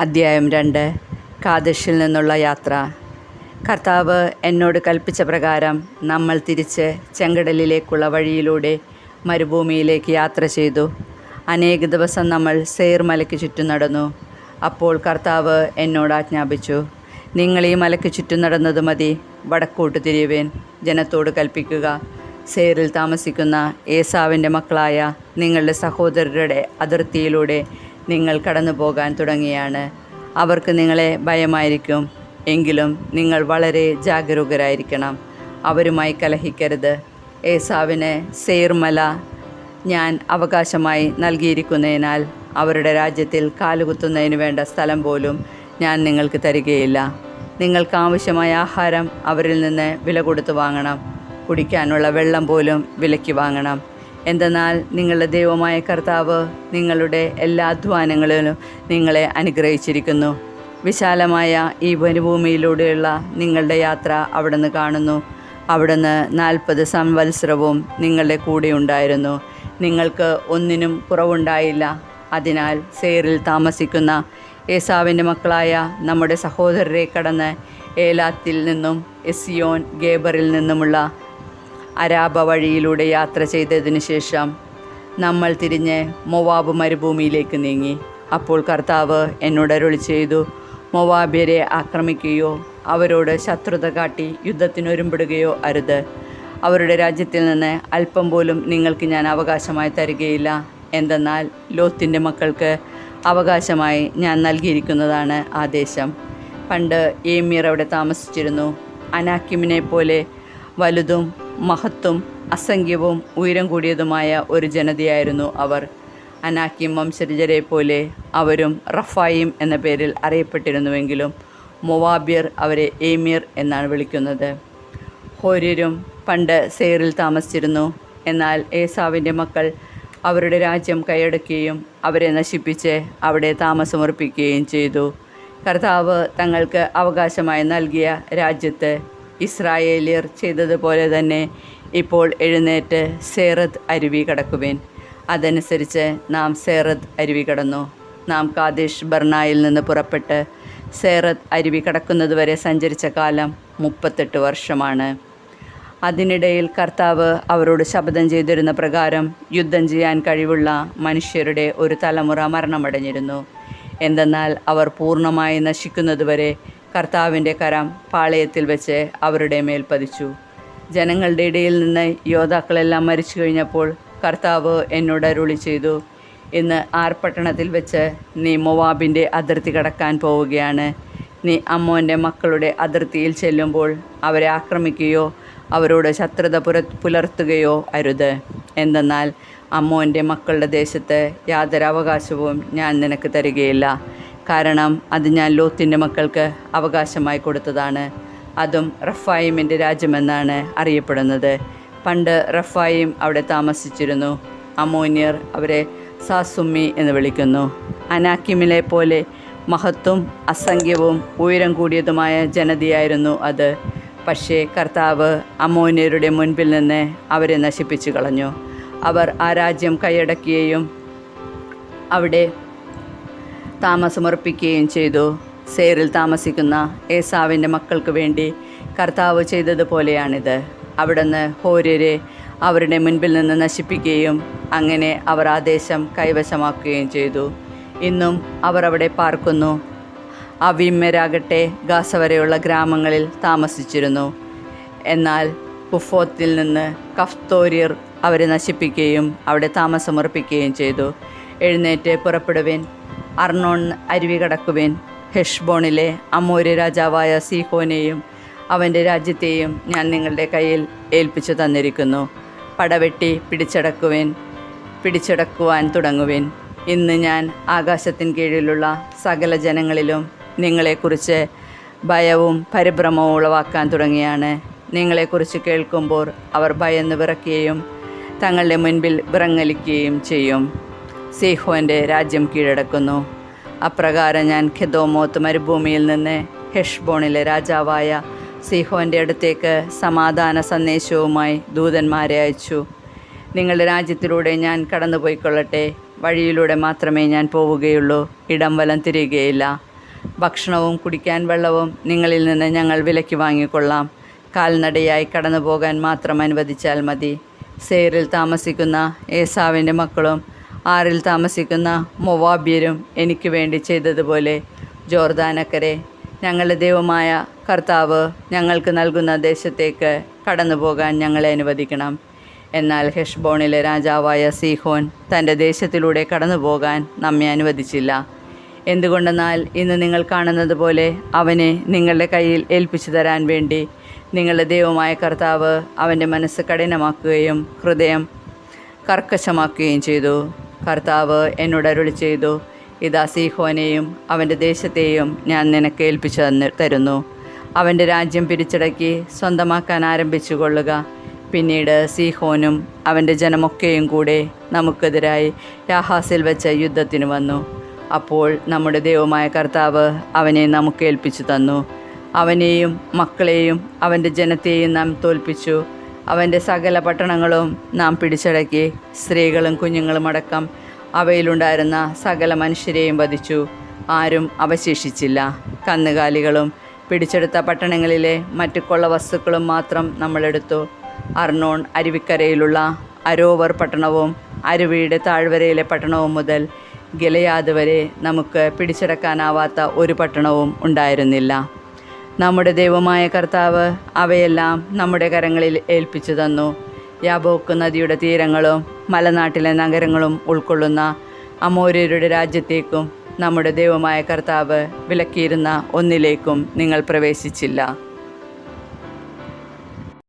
അദ്ധ്യായം 2. കാദേശിൽ നിന്നുള്ള യാത്ര. കർത്താവ് എന്നോട് കൽപ്പിച്ച പ്രകാരം നമ്മൾ തിരിച്ച് ചെങ്കടലിലേക്കുള്ള വഴിയിലൂടെ മരുഭൂമിയിലേക്ക് യാത്ര ചെയ്തു. അനേക ദിവസം നമ്മൾ സേർ മലയ്ക്ക് ചുറ്റും നടന്നു. അപ്പോൾ കർത്താവ് എന്നോട് ആജ്ഞാപിച്ചു, നിങ്ങൾ ഈ മലയ്ക്ക് ചുറ്റും നടന്നത് മതി, വടക്കോട്ട് തിരിയുവേൻ. ജനത്തോട് കൽപ്പിക്കുക, സേറിൽ താമസിക്കുന്ന ഏസാവിൻ്റെ മക്കളായ നിങ്ങളുടെ സഹോദരരുടെ അതിർത്തിയിലൂടെ നിങ്ങൾ കടന്നു പോകാൻ തുടങ്ങിയാണ്. അവർക്ക് നിങ്ങളെ ഭയമായിരിക്കും, എങ്കിലും നിങ്ങൾ വളരെ ജാഗരൂകരായിരിക്കണം. അവരുമായി കലഹിക്കരുത്. ഏസാവിന് സേർ മല ഞാൻ അവകാശമായി നൽകിയിരിക്കുന്നതിനാൽ അവരുടെ രാജ്യത്തിൽ കാലുകുത്തുന്നതിന് വേണ്ട സ്ഥലം പോലും ഞാൻ നിങ്ങൾക്ക് തരികയില്ല. നിങ്ങൾക്ക് ആവശ്യമായ ആഹാരം അവരിൽ നിന്ന് വില കൊടുത്ത് വാങ്ങണം. കുടിക്കാനുള്ള വെള്ളം പോലും വിലയ്ക്ക് വാങ്ങണം. എന്തെന്നാൽ നിങ്ങളുടെ ദൈവമായ കർത്താവ് നിങ്ങളുടെ എല്ലാ അധ്വാനങ്ങളിലും നിങ്ങളെ അനുഗ്രഹിച്ചിരിക്കുന്നു. വിശാലമായ ഈ വനഭൂമിയിലൂടെയുള്ള നിങ്ങളുടെ യാത്ര അവിടുന്ന് കാണുന്നു. അവിടുന്ന് 40 സംവത്സരവും നിങ്ങളുടെ കൂടെ ഉണ്ടായിരുന്നു. നിങ്ങൾക്ക് ഒന്നിനും കുറവുണ്ടായില്ല. അതിനാൽ സേറിൽ താമസിക്കുന്ന ഏസാവിൻ്റെ മക്കളായ നമ്മുടെ സഹോദരരെ കടന്ന് ഏലാത്തിൽ നിന്നും എസിയോൻ ഗേബറിൽ നിന്നുമുള്ള അരാബ വഴിയിലൂടെ യാത്ര ചെയ്തതിനു ശേഷം നമ്മൾ തിരിഞ്ഞ് മൊവാബ് മരുഭൂമിയിലേക്ക് നീങ്ങി. അപ്പോൾ കർത്താവ് എന്നോട് അരുളി ചെയ്തു, മൊവാബ്യരെ ആക്രമിക്കുകയോ അവരോട് ശത്രുത കാട്ടി യുദ്ധത്തിനൊരുമ്പെടുകയോ അരുത്. അവരുടെ രാജ്യത്തിൽ നിന്ന് അല്പം പോലും നിങ്ങൾക്ക് ഞാൻ അവകാശമായി തരികയില്ല. എന്തെന്നാൽ ലോത്തിൻ്റെ മക്കൾക്ക് അവകാശമായി ഞാൻ നൽകിയിരിക്കുന്നതാണ് ആ ദേശം. പണ്ട് ഏമീർ അവിടെ താമസിച്ചിരുന്നു. അനാക്കിമിനെ പോലെ വലുതും മഹത്തും അസംഖ്യവും ഉയരം കൂടിയതുമായ ഒരു ജനതയായിരുന്നു അവർ. അനാക്കിം വംശജരെ പോലെ അവരും റഫായിം എന്ന പേരിൽ അറിയപ്പെട്ടിരുന്നുവെങ്കിലും മൊവാബ്യർ അവരെ ഏമീർ എന്നാണ് വിളിക്കുന്നത്. ഹോര്യരും പണ്ട് സേറിൽ താമസിച്ചിരുന്നു. എന്നാൽ ഏസാവിൻ്റെ മക്കൾ അവരുടെ രാജ്യം കൈയടക്കുകയും അവരെ നശിപ്പിച്ച് അവിടെ താമസമർപ്പിക്കുകയും ചെയ്തു. കർത്താവ് തങ്ങൾക്ക് അവകാശമായി നൽകിയ രാജ്യത്ത് ഇസ്രായേലിയർ ചെയ്തതുപോലെ തന്നെ ഇപ്പോൾ എഴുന്നേറ്റ് സേറത്ത് അരുവി കടക്കുവേൻ. അതനുസരിച്ച് നാം സേറത്ത് അരുവി കടന്നു. നാം കാദേശ് ബർണയിൽ നിന്ന് പുറപ്പെട്ട് സേറത്ത് അരുവി കടക്കുന്നതുവരെ സഞ്ചരിച്ച കാലം 38 വർഷമാണ്. അതിനിടയിൽ കർത്താവ് അവരോട് ശപഥം ചെയ്തിരുന്ന പ്രകാരം യുദ്ധം ചെയ്യാൻ കഴിവുള്ള മനുഷ്യരുടെ ഒരു തലമുറ മരണമടഞ്ഞിരുന്നു. എന്തെന്നാൽ അവർ പൂർണ്ണമായി നശിക്കുന്നതുവരെ കർത്താവിൻ്റെ കരം പാളയത്തിൽ വെച്ച് അവരുടെ മേൽ പതിച്ചു. ജനങ്ങളുടെ ഇടയിൽ നിന്ന് യോദ്ധാക്കളെല്ലാം മരിച്ചു കഴിഞ്ഞപ്പോൾ കർത്താവ് എന്നോട് അരുളി ചെയ്തു, ഇന്ന് പട്ടണത്തിൽ വെച്ച് നീ മൊവാബിൻ്റെ അതിർത്തി കടക്കാൻ പോവുകയാണ്. നീ അമ്മോൻ്റെ മക്കളുടെ അതിർത്തിയിൽ ചെല്ലുമ്പോൾ അവരെ ആക്രമിക്കുകയോ അവരോട് ശത്രുത പുലർത്തുകയോ അരുത്. എന്തെന്നാൽ അമ്മോൻ്റെ മക്കളുടെ ദേശത്ത് യാതൊരു അവകാശവും ഞാൻ നിനക്ക് തരികയില്ല. കാരണം അത് ഞാൻ ലോത്തിൻ്റെ മക്കൾക്ക് അവകാശമായി കൊടുത്തതാണ്. അതും റഫായിമിൻ്റെ രാജ്യമെന്നാണ് അറിയപ്പെടുന്നത്. പണ്ട് റഫായിം അവിടെ താമസിച്ചിരുന്നു. അമ്മോന്യർ അവരെ സാസുമ്മി എന്ന് വിളിക്കുന്നു. അനാക്കിമിലെ പോലെ മഹത്തും അസംഖ്യവും ഉയരം കൂടിയതുമായ ജനതയായിരുന്നു അത്. പക്ഷേ കർത്താവ് അമ്മോന്യരുടെ മുൻപിൽ നിന്ന് അവരെ നശിപ്പിച്ചു കളഞ്ഞു. അവർ ആ രാജ്യം കൈയടക്കുകയും അവിടെ താമസമർപ്പിക്കുകയും ചെയ്തു. സേറിൽ താമസിക്കുന്ന ഏസാവിൻ്റെ മക്കൾക്ക് വേണ്ടി കർത്താവ് ചെയ്തതുപോലെയാണിത്. അവിടുന്ന് ഹോര്യരെ അവരുടെ മുൻപിൽ നിന്ന് നശിപ്പിക്കുകയും അങ്ങനെ അവർ ആ ദേശം കൈവശമാക്കുകയും ചെയ്തു. ഇന്നും അവർ അവിടെ പാർക്കുന്നു. അവിമ്യരാകട്ടെ ഗാസ വരെയുള്ള ഗ്രാമങ്ങളിൽ താമസിച്ചിരുന്നു. എന്നാൽ കുഫോത്തിൽ നിന്ന് കഫ്തോര്യർ അവരെ നശിപ്പിക്കുകയും അവിടെ താമസമർപ്പിക്കുകയും ചെയ്തു. എഴുന്നേറ്റ് പുറപ്പെടുവിൻ, അർണോൺ അരുവി കടക്കുവിൻ. ഹെഷ്ബോണിലെ അമോര്യ രാജാവായ സീഹോനെയും അവൻ്റെ രാജ്യത്തെയും ഞാൻ നിങ്ങളുടെ കയ്യിൽ ഏൽപ്പിച്ചു തന്നിരിക്കുന്നു. പടവെട്ടി പിടിച്ചടക്കുവാൻ തുടങ്ങുവിൻ. ഇന്ന് ഞാൻ ആകാശത്തിന് കീഴിലുള്ള സകല ജനങ്ങളിലും നിങ്ങളെക്കുറിച്ച് ഭയവും പരിഭ്രമവും ഉളവാക്കാൻ തുടങ്ങിയാണ്. നിങ്ങളെക്കുറിച്ച് കേൾക്കുമ്പോൾ അവർ ഭയന്ന് വിറയ്ക്കുകയും തങ്ങളുടെ മുൻപിൽ വിറങ്ങലിക്കുകയും ചെയ്യും. സീഹോൻ്റെ രാജ്യം കീഴടക്കുന്നു. അപ്രകാരം ഞാൻ ഖെദോമോത്ത് മരുഭൂമിയിൽ നിന്ന് ഹെഷ്ബോണിലെ രാജാവായ സീഹോൻ്റെ അടുത്തേക്ക് സമാധാന സന്ദേശവുമായി ദൂതന്മാരെ അയച്ചു. നിങ്ങളുടെ രാജ്യത്തിലൂടെ ഞാൻ കടന്നു പോയിക്കൊള്ളട്ടെ. വഴിയിലൂടെ മാത്രമേ ഞാൻ പോവുകയുള്ളൂ, ഇടം വലം തിരിയുകയില്ല. ഭക്ഷണവും കുടിക്കാൻ വെള്ളവും നിങ്ങളിൽ നിന്ന് ഞങ്ങൾ വിലയ്ക്ക് വാങ്ങിക്കൊള്ളാം. കാൽനടയായി കടന്നു പോകാൻ മാത്രം അനുവദിച്ചാൽ മതി. സേറിൽ താമസിക്കുന്ന ഏസാവിൻ്റെ മക്കളും ആറിൽ താമസിക്കുന്ന മൊവാബ്യരും എനിക്ക് വേണ്ടി ചെയ്തതുപോലെ ജോർദാനക്കരെ ഞങ്ങളുടെ ദൈവമായ കർത്താവ് ഞങ്ങൾക്ക് നൽകുന്ന ദേശത്തേക്ക് കടന്നു പോകാൻ ഞങ്ങളെ അനുവദിക്കണം. എന്നാൽ ഹെഷ്ബോണിലെ രാജാവായ സീഹോൻ തൻ്റെ ദേശത്തിലൂടെ കടന്നു പോകാൻ നമ്മെ അനുവദിച്ചില്ല. എന്തുകൊണ്ടെന്നാൽ ഇന്ന് നിങ്ങൾ കാണുന്നത് പോലെ അവനെ നിങ്ങളുടെ കയ്യിൽ ഏൽപ്പിച്ചു തരാൻ വേണ്ടി നിങ്ങളുടെ ദൈവമായ കർത്താവ് അവൻ്റെ മനസ്സ് കഠിനമാക്കുകയും ഹൃദയം കർക്കശമാക്കുകയും ചെയ്തു. കർത്താവ് എന്നോട് അരുളി ചെയ്തു, ഇതാ സീഹോനെയും അവൻ്റെ ദേശത്തെയും ഞാൻ നിനക്ക് ഏൽപ്പിച്ചു തരുന്നു. അവൻ്റെ രാജ്യം പിടിച്ചടക്കി സ്വന്തമാക്കാൻ ആരംഭിച്ചു കൊള്ളുക. പിന്നീട് സീഹോനും അവൻ്റെ ജനമൊക്കെയും കൂടെ നമുക്കെതിരായി യാഹാസിൽ വെച്ച യുദ്ധത്തിന് വന്നു. അപ്പോൾ നമ്മുടെ ദൈവമായ കർത്താവ് അവനെ നമുക്ക് ഏൽപ്പിച്ചു തന്നു. അവനെയും മക്കളെയും അവൻ്റെ ജനത്തെയും നാം തോൽപ്പിച്ചു. അവൻ്റെ സകല പട്ടണങ്ങളും നാം പിടിച്ചടക്കി. സ്ത്രീകളും കുഞ്ഞുങ്ങളും അടക്കം അവയിലുണ്ടായിരുന്ന സകല മനുഷ്യരെയും വധിച്ചു. ആരും അവശേഷിച്ചില്ല. കന്നുകാലികളും പിടിച്ചെടുത്ത പട്ടണങ്ങളിലെ മറ്റു കൊള്ള വസ്തുക്കളും മാത്രം നമ്മളെടുത്തു. അർണോൺ അരുവിക്കരയിലുള്ള അരോവർ പട്ടണവും അരുവിയുടെ താഴ്വരയിലെ പട്ടണവും മുതൽ ഗിലെയാദ് വരെ നമുക്ക് പിടിച്ചെടുക്കാനാവാത്ത ഒരു പട്ടണവും ഉണ്ടായിരുന്നില്ല. നമ്മുടെ ദൈവമായ കർത്താവ് അവയെല്ലാം നമ്മുടെ കരങ്ങളിൽ ഏൽപ്പിച്ചു തന്നു. യാബോക്ക് നദിയുടെ തീരങ്ങളും മലനാട്ടിലെ നഗരങ്ങളും ഉൾക്കൊള്ളുന്ന അമോര്യരുടെ രാജ്യത്തേക്കും നമ്മുടെ ദൈവമായ കർത്താവ് വിലക്കിയിരുന്ന ഒന്നിലേക്കും നിങ്ങൾ പ്രവേശിച്ചില്ല.